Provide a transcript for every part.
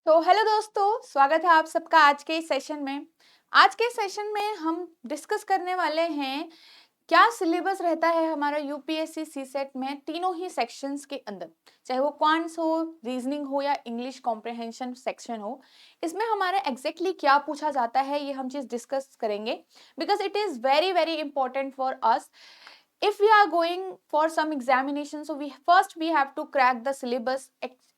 तो हेलो दोस्तों, स्वागत है आप सबका आज के इस सेशन में। आज के सेशन में हम डिस्कस करने वाले हैं क्या सिलेबस रहता है हमारा यूपीएससी सीसेट में तीनों ही सेक्शंस के अंदर, चाहे वो क्वांट्स हो, रीजनिंग हो या इंग्लिश कॉम्प्रिहेंशन सेक्शन हो। इसमें हमारा एग्जैक्टली क्या पूछा जाता है ये हम चीज डिस्कस करेंगे, because it is very very important for us if we are going for some examination. So we have to crack the syllabus.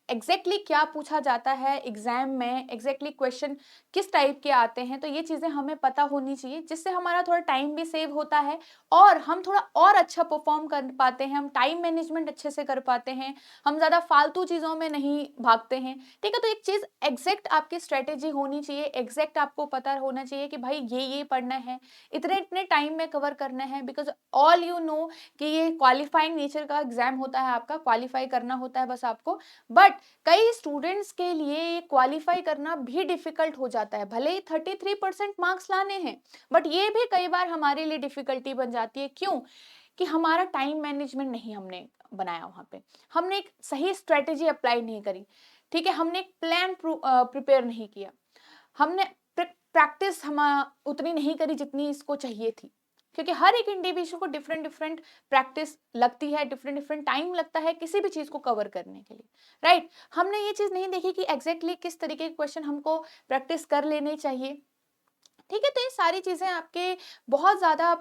Exactly क्या पूछा जाता है एग्जाम में, एग्जैक्टली क्वेश्चन किस टाइप के आते हैं, तो ये चीजें हमें पता होनी चाहिए, जिससे हमारा थोड़ा टाइम भी सेव होता है और हम थोड़ा और अच्छा परफॉर्म कर पाते हैं, हम टाइम मैनेजमेंट अच्छे से कर पाते हैं, हम ज्यादा फालतू चीजों में नहीं भागते हैं। ठीक है, तो एक चीज एग्जैक्ट आपकी स्ट्रेटेजी होनी चाहिए, एग्जैक्ट आपको पता होना चाहिए कि भाई ये पढ़ना है, इतने इतने टाइम में कवर करना है, बिकॉज ऑल यू नो कि ये क्वालिफाइंग नेचर का एग्जाम होता है, आपका क्वालिफाई करना होता है बस आपको। बट कई स्टूडेंट्स के लिए ये क्वालिफाई करना भी डिफिकल्ट हो जाता है, भले ही 33% मार्क्स लाने हैं, बट ये भी कई बार हमारे लिए डिफिकल्टी बन जाती है। क्यों? कि हमारा टाइम मैनेजमेंट नहीं हमने बनाया, वहां पे हमने एक सही स्ट्रेटेजी अप्लाई नहीं करी। ठीक है, हमने एक प्लान प्रिपेयर नहीं किया, हमने प्रैक्टिस हम उतनी नहीं करी जितनी इसको चाहिए थी, क्योंकि हर एक इंडिविजुअल को डिफरेंट डिफरेंट प्रैक्टिस लगती है, डिफरेंट डिफरेंट टाइम लगता है किसी भी चीज को कवर करने के लिए। राइट, हमने ये चीज नहीं देखी कि एग्जैक्टली किस तरीके के क्वेश्चन हमको प्रैक्टिस कर लेने चाहिए। ठीक है, तो ये सारी चीजें आपके बहुत ज्यादा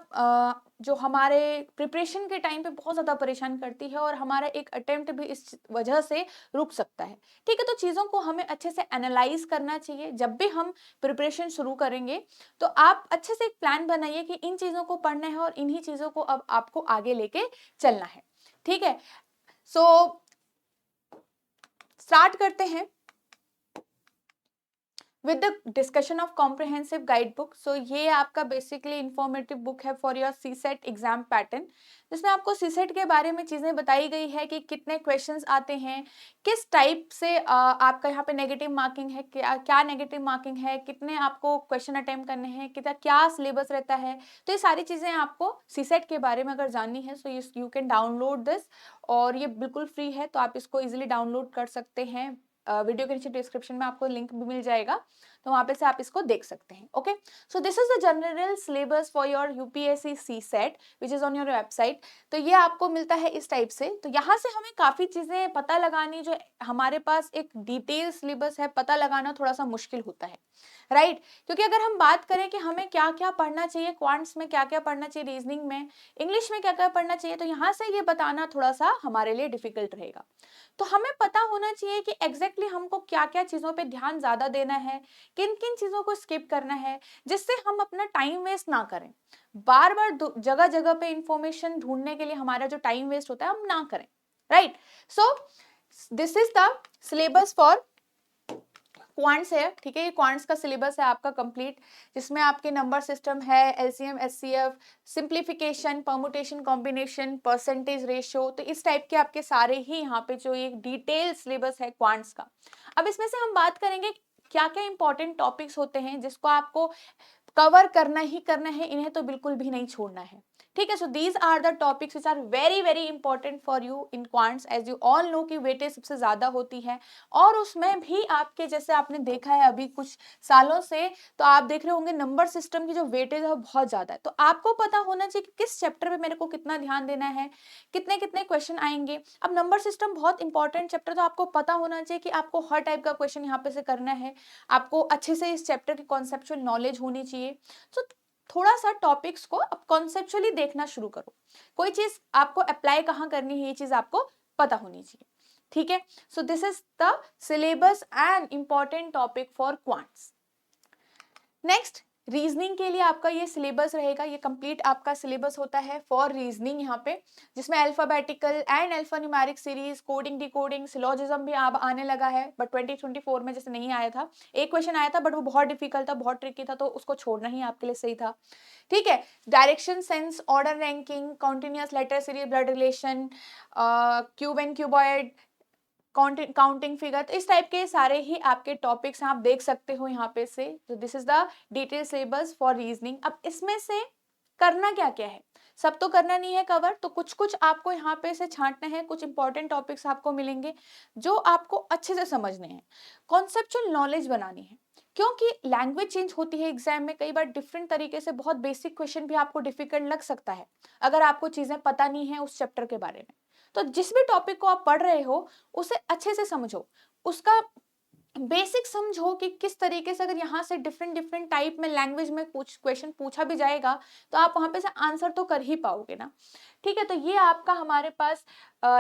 जो हमारे प्रिपरेशन के टाइम पे बहुत ज्यादा परेशान करती है और हमारा एक अटेम्प्ट भी इस वजह से रुक सकता है। ठीक है, तो चीजों को हमें अच्छे से एनालाइज करना चाहिए। जब भी हम प्रिपरेशन शुरू करेंगे तो आप अच्छे से एक प्लान बनाइए कि इन चीजों को पढ़ना है और इन्हीं चीजों को अब आपको आगे लेके चलना है। ठीक है, सो स्टार्ट करते हैं with the discussion of comprehensive guidebook. So ये आपका बेसिकली इंफॉर्मेटिव बुक है for your CSAT exam pattern, जिसमें आपको सीसेट के बारे में चीजें बताई गई है कि कितने क्वेश्चंस आते हैं, किस टाइप से आपका यहाँ पे नेगेटिव मार्किंग है, क्या नेगेटिव मार्किंग है, कितने आपको क्वेश्चन अटेम्प्ट करने हैं, कितना क्या सिलेबस रहता है। तो ये सारी चीजें आपको सीसेट के बारे में अगर जाननी है so you can download this, और ये बिल्कुल फ्री है, तो आप इसको इजिली डाउनलोड कर सकते हैं। वीडियो के नीचे डिस्क्रिप्शन में आपको लिंक भी मिल जाएगा, तो वहां पे से आप इसको देख सकते हैं। Okay, so this is the general syllabus for your UPSC CSET which is on your website. तो ये आपको मिलता है इस टाइप से। तो यहाँ से हमें काफी चीजें पता लगानी, जो हमारे पास एक डिटेल सिलेबस है, पता लगाना थोड़ा सा मुश्किल होता है। राइट, क्योंकि अगर हम बात करें कि हमें क्या क्या पढ़ना चाहिए, क्वांट्स में क्या क्या पढ़ना चाहिए, रीजनिंग में, इंग्लिश में क्या क्या पढ़ना चाहिए, तो यहाँ से ये बताना थोड़ा सा हमारे लिए डिफिकल्ट रहेगा। तो हमें पता होना चाहिए कि एग्जैक्टली हमको क्या क्या चीजों पे ध्यान ज्यादा देना है, किन किन चीजों को स्किप करना है, जिससे हम अपना टाइम वेस्ट ना करें। बार बार जगह जगह पे इंफॉर्मेशन ढूंढने के लिए हमारा जो टाइम वेस्ट होता है हम ना करें। Right, so this is the syllabus for quants है। ठीक है, ये क्वांट्स का सिलेबस है आपका कंप्लीट, जिसमें आपके नंबर सिस्टम है, LCM, HCF, simplification, permutation, combination, percentage ratio, तो इस टाइप के आपके सारे ही यहाँ पे जो एक डिटेल सिलेबस है क्वांट्स का। अब इसमें से हम बात करेंगे क्या क्या इंपॉर्टेंट टॉपिक्स होते हैं जिसको आपको कवर करना ही करना है, इन्हें तो बिल्कुल भी नहीं छोड़ना है। ठीक है, so these are the topics which are very very important for you in quants. As you all know कि वेटेज सबसे ज्यादा होती है, और उसमें भी आपके जैसे आपने देखा है अभी कुछ सालों से, तो आप देख रहे होंगे नंबर सिस्टम की जो वेटेज है वो बहुत ज्यादा है। तो आपको पता होना चाहिए कि किस चैप्टर पे मेरे को कितना ध्यान देना है, कितने कितने क्वेश्चन आएंगे। अब नंबर सिस्टम बहुत इंपॉर्टेंट चैप्टर, तो आपको पता होना चाहिए कि आपको हर टाइप का क्वेश्चन यहाँ पे से करना है, आपको अच्छे से इस चैप्टर की कॉन्सेप्चुअल नॉलेज होनी चाहिए। तो थोड़ा सा टॉपिक्स को अब कॉन्सेप्चुअली देखना शुरू करो, कोई चीज आपको अप्लाई कहाँ करनी है ये चीज आपको पता होनी चाहिए। ठीक है, सो this is the syllabus and important topic for quants. Next, reasoning के लिए आपका ये सिलेबस रहेगा, ये कंप्लीट आपका सिलेबस होता है फॉर रीजनिंग यहाँ पे, जिसमें alphabetical and alphanumeric series, coding, decoding, syllogism भी अब आने लगा है, बट 2024 में जैसे नहीं आया था। एक क्वेश्चन आया था बट वो बहुत डिफिकल्ट था, बहुत ट्रिकी था, तो उसको छोड़ना ही आपके लिए सही था। ठीक है, direction, sense, order, ranking, continuous letter series, blood relation, cube and cuboid, counting figure, तो इस टाइप के सारे ही आपके टॉपिक्स आप देख सकते हो यहाँ पे से। तो this is the detail syllabus for reasoning. अब इसमें से करना क्या क्या है, सब तो करना नहीं है कवर, तो कुछ कुछ आपको यहाँ पे से छांटना है, कुछ इंपॉर्टेंट टॉपिक्स आपको मिलेंगे जो आपको अच्छे से समझने हैं, कॉन्सेप्चुअल नॉलेज बनानी है, क्योंकि लैंग्वेज चेंज होती है एग्जाम में, कई बार डिफरेंट तरीके से बहुत बेसिक क्वेश्चन भी आपको डिफिकल्ट लग सकता है अगर आपको चीजें पता नहीं है उस चैप्टर के बारे में। तो जिस भी टॉपिक को आप पढ़ रहे हो उसे अच्छे से समझो, उसका बेसिक समझो कि किस तरीके से अगर यहाँ से डिफरेंट डिफरेंट टाइप में लैंग्वेज में कुछ क्वेश्चन पूछा भी जाएगा तो आप वहां पे से आंसर तो कर ही पाओगे ना। ठीक है, तो ये आपका हमारे पास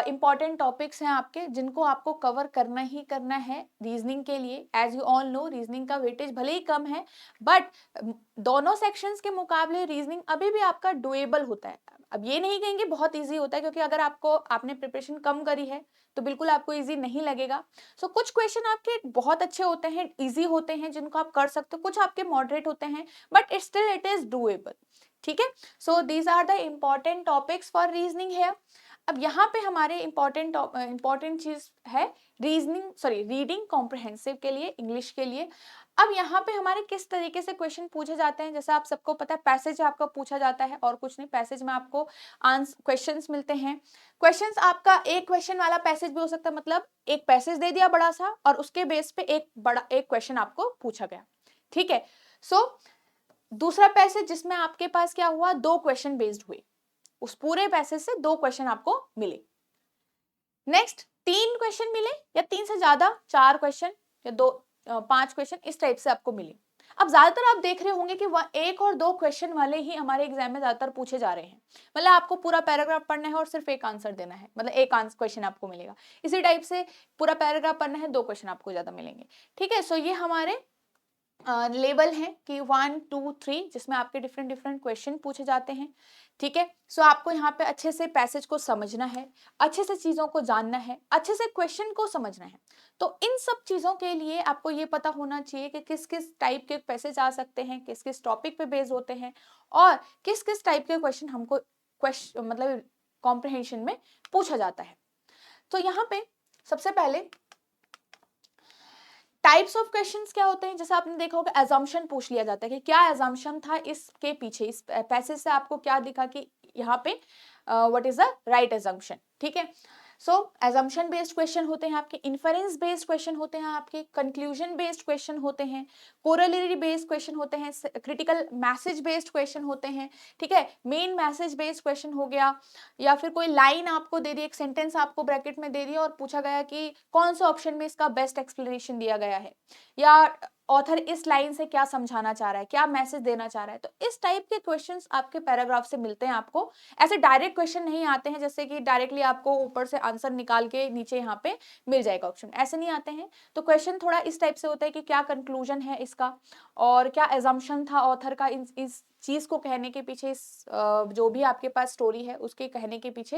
इंपॉर्टेंट टॉपिक्स हैं आपके, जिनको आपको कवर करना ही करना है रीजनिंग के लिए। As you all know, reasoning का वेटेज भले ही कम है, बट दोनों सेक्शंस के मुकाबले रीजनिंग अभी भी आपका डुएबल होता है। अब ये नहीं कहेंगे बहुत ईजी होता है, क्योंकि अगर आपने प्रिपरेशन कम करी है तो बिल्कुल आपको ईजी नहीं लगेगा। सो कुछ क्वेश्चन आपके बहुत अच्छे होते हैं, इजी होते हैं, जिनको आप कर सकते हो, कुछ आपके मॉडरेट होते हैं, but still it is doable. ठीक है, so these are the important topics for reasoning है। अब यहाँ पे हमारे इंपॉर्टेंट चीज है रीडिंग कॉम्प्रिहेंसिव के लिए, इंग्लिश के लिए। अब यहाँ पे हमारे किस तरीके से क्वेश्चन पूछे जाते हैं, जैसा आप सबको पता है पैसेज आपका पूछा जाता है और कुछ नहीं, पैसेज में आपको क्वेश्चंस मिलते हैं। क्वेश्चंस आपका एक क्वेश्चन वाला पैसेज भी हो सकता है, मतलब एक पैसेज दे दिया बड़ा सा और उसके बेस पे एक क्वेश्चन आपको पूछा गया। ठीक है, सो दूसरा पैसेज जिसमें आपके पास क्या हुआ, 2 क्वेश्चन बेस्ड हुए, उस पूरे पैसेज से 2 क्वेश्चन आपको मिले। नेक्स्ट 3 क्वेश्चन मिले या 3 से ज्यादा 4 क्वेश्चन या 5 क्वेश्चन, इस टाइप से आपको मिले। अब ज्यादातर आप देख रहे होंगे कि वह 1 और 2 क्वेश्चन वाले ही हमारे एग्जाम में ज्यादातर पूछे जा रहे हैं, मतलब आपको पूरा पैराग्राफ पढ़ना है और सिर्फ एक आंसर देना है, मतलब एक क्वेश्चन आपको मिलेगा। इसी टाइप से पूरा पैराग्राफ पढ़ना है, 2 क्वेश्चन आपको ज्यादा मिलेंगे। ठीक है, सो ये हमारे लेवल है कि 1 2 3, जिसमें आपके डिफरेंट डिफरेंट क्वेश्चन पूछे जाते हैं। ठीक है, सो आपको यहाँ पे अच्छे से पैसेज को समझना है, अच्छे से चीजों को जानना है, अच्छे से क्वेश्चन को समझना है। तो इन सब चीजों के लिए आपको ये पता होना चाहिए कि किस किस टाइप के पैसेज आ सकते हैं, किस किस टॉपिक पे बेस्ड होते हैं, और किस किस टाइप के क्वेश्चन हमको मतलब कॉम्प्रिहेंशन में पूछा जाता है। तो यहाँ पे सबसे पहले टाइप्स ऑफ क्वेश्चंस क्या होते हैं, जैसे आपने देखा होगा एजम्पशन पूछ लिया जाता है कि क्या एजम्पशन था इसके पीछे, इस पैसेज से आपको क्या दिखा कि यहाँ पे what is the right assumption. ठीक है, सो एजम्पशन बेस्ड क्वेश्चन होते हैं आपके, इन्फरेंस बेस्ड क्वेश्चन होते हैं आपके, कंक्लूजन बेस्ड क्वेश्चन होते हैं, कोरोलरी बेस्ड क्वेश्चन होते हैं, क्रिटिकल मैसेज बेस्ड क्वेश्चन होते हैं। ठीक है, मेन मैसेज बेस्ड क्वेश्चन हो गया, या फिर कोई लाइन आपको दे दी, एक सेंटेंस आपको ब्रैकेट में दे दिया और पूछा गया कि कौन से ऑप्शन में इसका बेस्ट एक्सप्लेनेशन दिया गया है, या ऑथर इस लाइन से क्या समझाना चाह रहा है, क्या मैसेज देना चाह रहा है। तो इस टाइप के क्वेश्चंस आपके पैराग्राफ से मिलते हैं आपको। ऐसे डायरेक्ट क्वेश्चन नहीं आते हैं जैसे कि डायरेक्टली आपको ऊपर से आंसर निकाल के नीचे यहाँ पे मिल जाएगा ऑप्शन, ऐसे नहीं आते हैं। तो क्वेश्चन थोड़ा इस टाइप से होता है कि क्या कंक्लूजन है इसका, और क्या एजम्पशन था ऑथर का इस चीज को कहने के पीछे, इस जो भी आपके पास स्टोरी है उसके कहने के पीछे,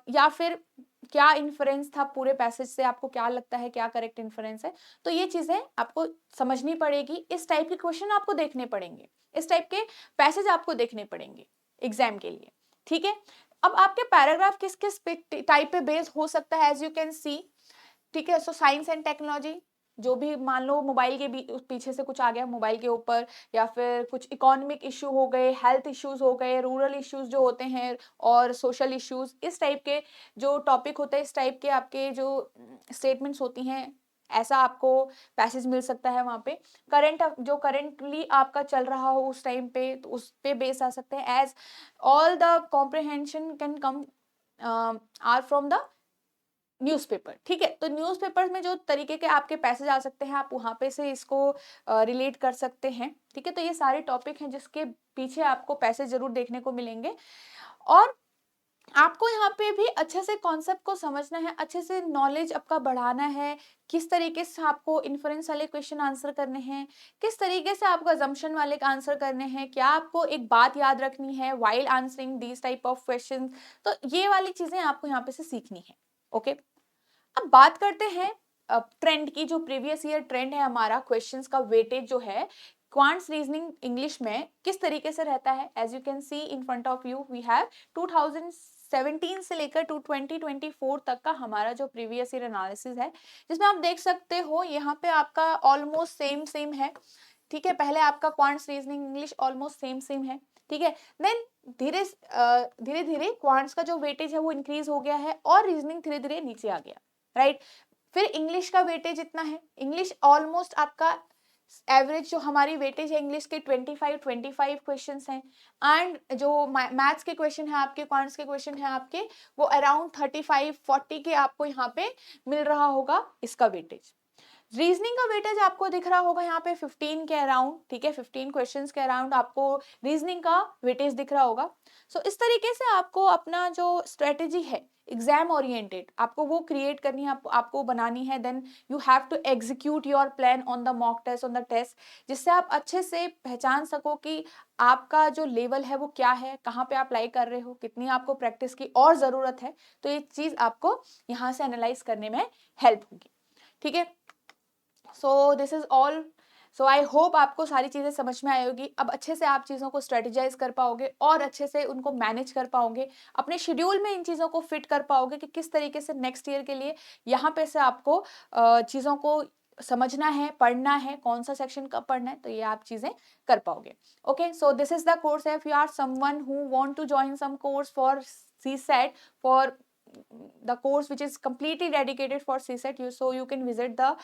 या फिर क्या इन्फ्रेंस था पूरे पैसेज से, आपको क्या लगता है क्या करेक्ट इन्फ्रेंस है। तो ये चीजें आपको समझनी पड़ेगी, इस टाइप के क्वेश्चन आपको देखने पड़ेंगे, इस टाइप के पैसेज आपको देखने पड़ेंगे एग्जाम के लिए। ठीक है, अब आपके पैराग्राफ किस किस टाइप पे बेस हो सकता है, एज यू कैन सी। ठीक है, सो साइंस एंड टेक्नोलॉजी, जो भी मान लो मोबाइल के पीछे से कुछ आ गया मोबाइल के ऊपर, या फिर कुछ इकोनॉमिक इशू हो गए, हेल्थ इश्यूज हो गए, रूरल इश्यूज जो होते हैं, और सोशल इश्यूज, इस टाइप के जो टॉपिक होते हैं, इस टाइप के आपके जो स्टेटमेंट्स होती हैं, ऐसा आपको पैसेज मिल सकता है वहां पे। जो करेंटली आपका चल रहा हो उस टाइम पे, तो उस पे बेस आ सकते हैं। As all the comprehension can come or from the newspaper. ठीक है, तो न्यूज़पेपर में जो तरीके के आपके पैसेज आ सकते हैं, आप वहां पे से इसको रिलेट कर सकते हैं। ठीक है, तो ये सारे टॉपिक हैं जिसके पीछे आपको पैसेज जरूर देखने को मिलेंगे, और आपको यहाँ पे भी अच्छे से कॉन्सेप्ट को समझना है, अच्छे से नॉलेज आपका बढ़ाना है, किस तरीके से आपको इन्फ्रेंस वाले क्वेश्चन आंसर करने हैं, किस तरीके से आपको अजम्पशन वाले आंसर करने हैं, क्या आपको एक बात याद रखनी है while answering these type of question. तो ये वाली चीजें आपको यहाँ पे से सीखनी है। ओके, अब बात करते हैं ट्रेंड की, जो प्रीवियस ईयर ट्रेंड है हमारा, क्वेश्चंस का वेटेज जो है क्वांट्स रीजनिंग इंग्लिश में किस तरीके से रहता है। As you can see in front of you we have 2017 से लेकर 2024 तक का हमारा जो प्रीवियस ईयर एनालिसिस है, जिसमें आप देख सकते हो यहाँ पे आपका ऑलमोस्ट सेम सेम है। ठीक है, पहले आपका quants reasoning English almost same same है। ठीक है। देन धीरे धीरे क्वांट्स का जो वेटेज है वो इंक्रीज हो गया है और रीजनिंग धीरे धीरे नीचे आ गया, राइट। फिर इंग्लिश का वेटेज इतना है, इंग्लिश ऑलमोस्ट आपका एवरेज जो हमारी वेटेज है इंग्लिश के 25 क्वेश्चंस हैं, एंड जो मैथ्स के क्वेश्चन है आपके, क्वांट्स के क्वेश्चन है आपके, वो अराउंड 35-40 के आपको यहाँ पे मिल रहा होगा इसका वेटेज। रीजनिंग का वेटेज आपको दिख रहा होगा यहाँ पे 15 के अराउंड, ठीक है, 15 क्वेश्चंस के अराउंड आपको रीजनिंग का वेटेज दिख रहा होगा। सो इस तरीके से आपको अपना जो स्ट्रेटेजी है एग्जाम ओरिएंटेड आपको वो क्रिएट करनी है, आपको बनानी है। Then you have to execute your plan on the mock test, on the test, जिससे आप अच्छे से पहचान सको कि आपका जो लेवल है वो क्या है, कहाँ पे आप अप्लाई कर रहे हो, कितनी आपको प्रैक्टिस की और ज़रूरत है। तो ये चीज़ आपको यहाँ से एनालाइज करने में हेल्प होगी, ठीक है। सो this is all. So I hope आपको सारी चीज़ें समझ में आई होगी। अब अच्छे से आप चीज़ों को स्ट्रेटेजाइज कर पाओगे और अच्छे से उनको मैनेज कर पाओगे, अपने शेड्यूल में इन चीज़ों को फिट कर पाओगे कि किस तरीके से नेक्स्ट ईयर के लिए यहाँ पे से आपको चीज़ों को समझना है, पढ़ना है, कौन सा सेक्शन कब पढ़ना है, तो ये आप चीज़ें कर पाओगे। Okay, so this is the course. If you are someone who want to join some course for CSET, for the course which is completely dedicated for CSET, you can visit the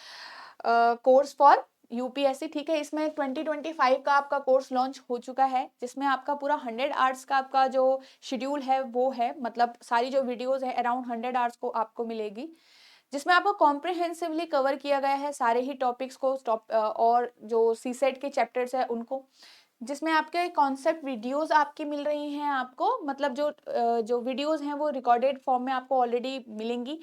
course for UPSC, ठीक है। इसमें 2025 का आपका course launch हो चुका है, जिसमें आपका पूरा 100 आवर्स का आपका जो शेड्यूल है वो है, मतलब सारी जो वीडियोस है अराउंड 100 आवर्स को आपको मिलेगी, जिसमें आपको कॉम्प्रिहेंसिवली कवर किया गया है सारे ही टॉपिक्स को, और जो सीसेट के चैप्टर्स है उनको, जिसमें आपके कॉन्सेप्ट वीडियोस आपकी मिल रही हैं आपको, मतलब जो वीडियोस हैं वो रिकॉर्डेड फॉर्म में आपको ऑलरेडी मिलेंगी।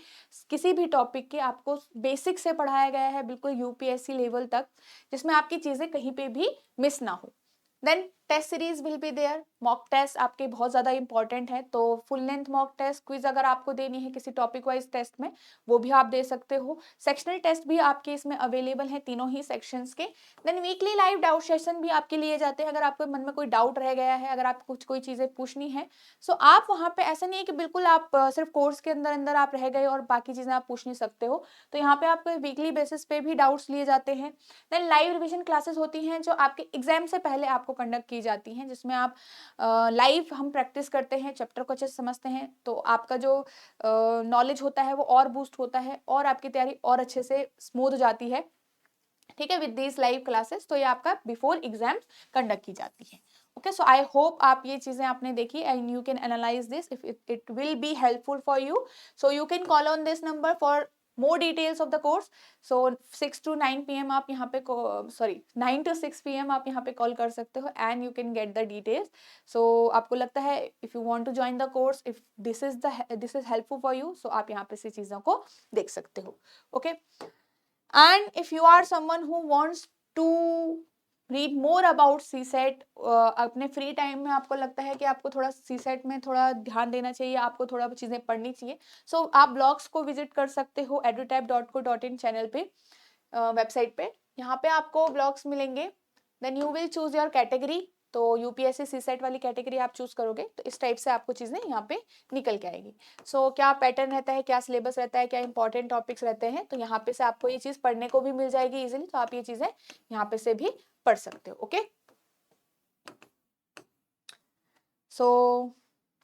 किसी भी टॉपिक के आपको बेसिक से पढ़ाया गया है बिल्कुल यूपीएससी लेवल तक, जिसमें आपकी चीज़ें कहीं पे भी मिस ना हो। Then test series will be there, mock test आपके बहुत ज़्यादा इंपॉर्टेंट है, तो full length mock test quiz अगर आपको देनी है किसी टॉपिक वाइज टेस्ट में वो भी आप दे सकते हो। सेक्शनल टेस्ट भी आपके इसमें अवेलेबल है तीनों ही सेक्शंस के। Then weekly live doubt session भी आपके लिए जाते हैं, अगर आपके मन में कोई डाउट रह गया है, अगर आपको कोई चीज़ें पूछनी है, सो आप वहाँ पे, ऐसा नहीं है कि बिल्कुल आप सिर्फ कोर्स के अंदर अंदर आप रह गए और बाकी चीज़ें आप पूछ नहीं सकते हो, तो यहाँ पे आपको वीकली बेसिस पे भी डाउट्स लिए जाते हैं। देन लाइव रिविजन क्लासेस होती हैं जो आपके एग्जाम से पहले आपको कंडक्ट की जाती हैं, जिसमें आप लाइव हम प्रैक्टिस करते हैं, चैप्टर को अच्छे से समझते हैं, तो आपका जो नॉलेज होता है वो और बूस्ट होता है और आपकी तैयारी और अच्छे से स्मूथ हो जाती है, ठीक है, विद दीज लाइव क्लासेस। तो ये आपका बिफोर एग्जाम कंडक्ट की जाती है। ओके, सो आई होप आप ये चीजें आपने देखी and you can analyse this if it will be helpful for you. So you can call on this number for more details of the course. So 6 to 9 p.m. आप यहाँ पे 9 to 6 p.m. आप यहाँ पे कॉल कर सकते हो and you can get the details. So आपको लगता है if you want to join the course, if this is helpful for you, so आप यहाँ पे से चीज़ों को देख सकते हो। Okay, and if you are someone who wants to read more about CSET, अपने फ्री टाइम में आपको लगता है कि आपको थोड़ा CSET में थोड़ा ध्यान देना चाहिए, आपको थोड़ा चीज़ें पढ़नी चाहिए, सो आप ब्लॉग्स को विजिट कर सकते हो edutab.co.in चैनल पे, वेबसाइट पे, यहाँ पे आपको ब्लॉग्स मिलेंगे। Then you will choose your category, तो यूपीएससी CSET वाली कैटेगरी आप चूज करोगे तो इस टाइप से आपको चीज़ें यहाँ पे निकल के आएगी। सो क्या पैटर्न रहता है, क्या सिलेबस रहता है, क्या इंपॉर्टेंट टॉपिक्स रहते हैं, तो यहाँ पे से आपको ये चीज़ पढ़ने को भी मिल जाएगी इजीली, तो आप ये चीज़ें यहाँ पे से भी पढ़ सकते हो। ओके, सो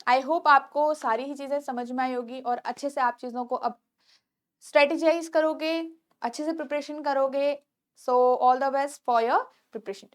आई होप आपको सारी ही चीज़ें समझ में आई होगी और अच्छे से आप चीज़ों को अब स्ट्रेटेजाइज करोगे, अच्छे से प्रिपरेशन करोगे। So all the best for your preparation.